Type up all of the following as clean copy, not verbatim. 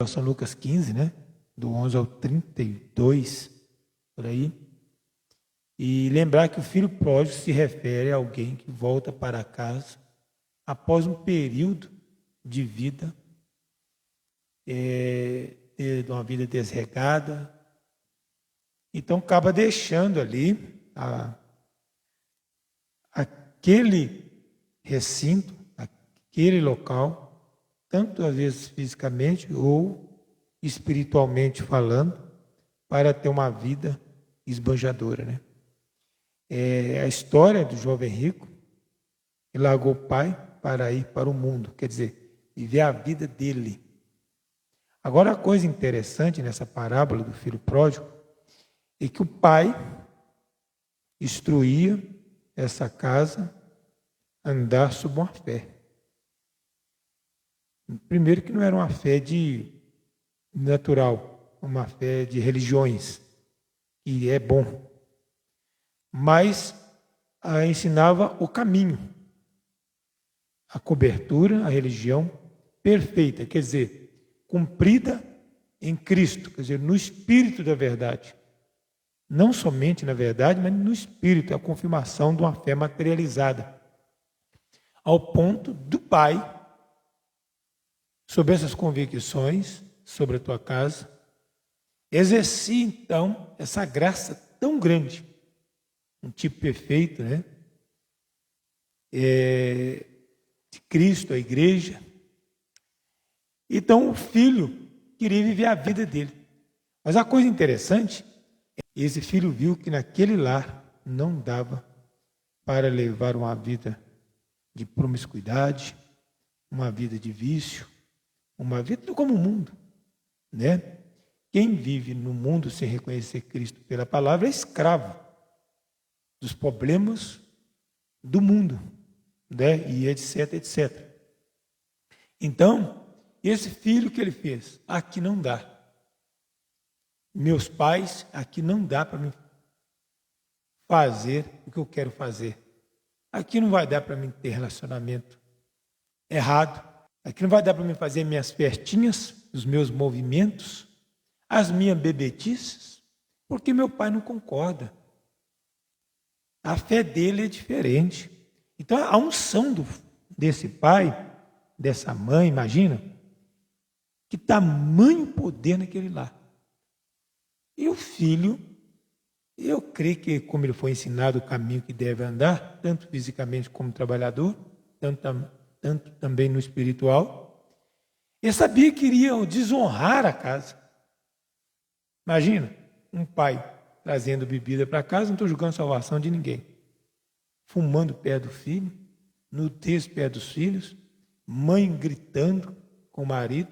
São Lucas 15, né? Do 11 ao 32, por aí. E lembrar que o filho pródigo se refere a alguém que volta para casa após um período de vida, de uma vida desregada. Então, acaba deixando ali aquele recinto, aquele local, tanto às vezes fisicamente ou espiritualmente falando, para ter uma vida esbanjadora, né? A história do jovem rico, que largou o pai para ir para o mundo, quer dizer, viver a vida dele. Agora, a coisa interessante nessa parábola do filho pródigo é que o pai instruía essa casa a andar sob uma fé. Primeiro que não era uma fé de natural, uma fé de religiões, que é bom, mas ensinava o caminho, a cobertura, a religião perfeita, quer dizer, cumprida em Cristo, quer dizer, no Espírito da verdade. Não somente na verdade, mas no Espírito, a confirmação de uma fé materializada. Ao ponto do Pai, sobre essas convicções, sobre a tua casa, exercia então essa graça tão grande, um tipo perfeito, né? De Cristo, a igreja. Então o filho queria viver a vida dele. Mas a coisa interessante, esse filho viu que naquele lar não dava para levar uma vida de promiscuidade, uma vida de vício, uma vida como o mundo, né? Quem vive no mundo sem reconhecer Cristo pela palavra é escravo dos problemas do mundo, né? E etc, etc. Então, esse filho que ele fez, aqui não dá. Meus pais, aqui não dá para mim fazer o que eu quero fazer. Aqui não vai dar para mim ter relacionamento errado. Aqui não vai dar para mim fazer minhas festinhas, os meus movimentos, as minhas bebedices, porque meu pai não concorda. A fé dele é diferente. Então, a unção desse pai, dessa mãe, imagina, que tamanho poder naquele lar. E o filho, eu creio que, como ele foi ensinado o caminho que deve andar, tanto fisicamente como trabalhador, tanto também no espiritual, ele sabia que iria desonrar a casa. Imagina, um pai trazendo bebida para casa, não estou julgando a salvação de ninguém, fumando perto do filho, nudez perto dos filhos, mãe gritando com o marido,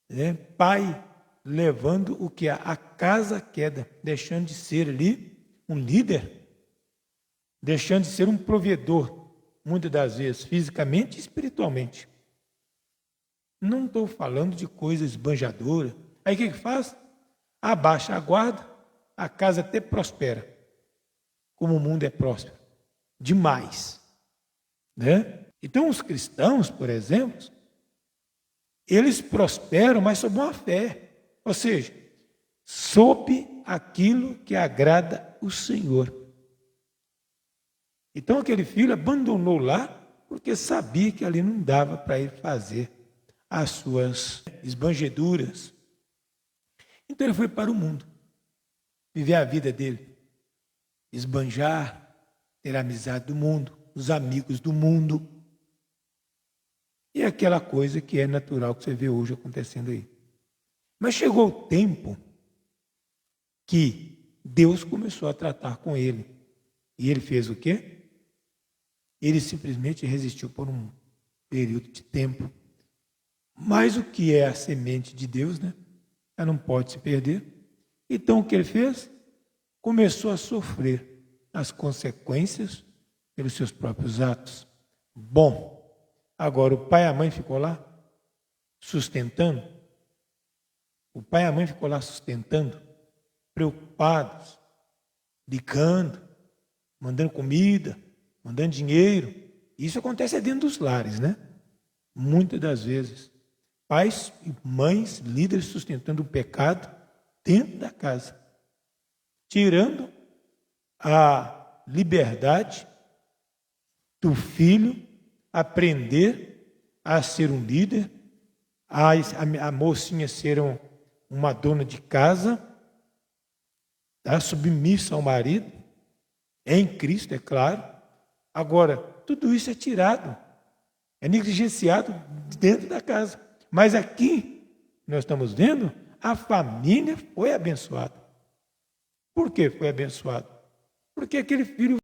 né? Pai levando o que a casa queda, deixando de ser ali um líder, deixando de ser um provedor, muitas das vezes, fisicamente e espiritualmente. Não estou falando de coisas esbanjadoras. Aí o que faz? Abaixa a guarda, a casa até prospera, como o mundo é próspero, demais, né? Então os cristãos, por exemplo, eles prosperam, mas sob uma fé, ou seja, sob aquilo que agrada o Senhor. Então aquele filho abandonou lá, porque sabia que ali não dava para ele fazer as suas esbanjeduras. Então ele foi para o mundo, viver a vida dele, esbanjar, ter a amizade do mundo, os amigos do mundo. E aquela coisa que é natural que você vê hoje acontecendo aí. Mas chegou o tempo que Deus começou a tratar com ele. E ele fez o quê? Ele simplesmente resistiu por um período de tempo. Mas o que é a semente de Deus, né? Ela não pode se perder. Então o que ele fez? Começou a sofrer as consequências pelos seus próprios atos. Bom, agora o pai e a mãe ficou lá sustentando. O pai e a mãe ficou lá sustentando, preocupados, ligando, mandando comida, mandando dinheiro. Isso acontece dentro dos lares, né? Muitas das vezes. Pais e mães, líderes sustentando o pecado dentro da casa, tirando a liberdade do filho aprender a ser um líder, a mocinha ser uma dona de casa, tá? Submissa ao marido, em Cristo, é claro. Agora, tudo isso é tirado, é negligenciado dentro da casa. Mas aqui, nós estamos vendo, a família foi abençoada. Por que foi abençoada? Porque aquele filho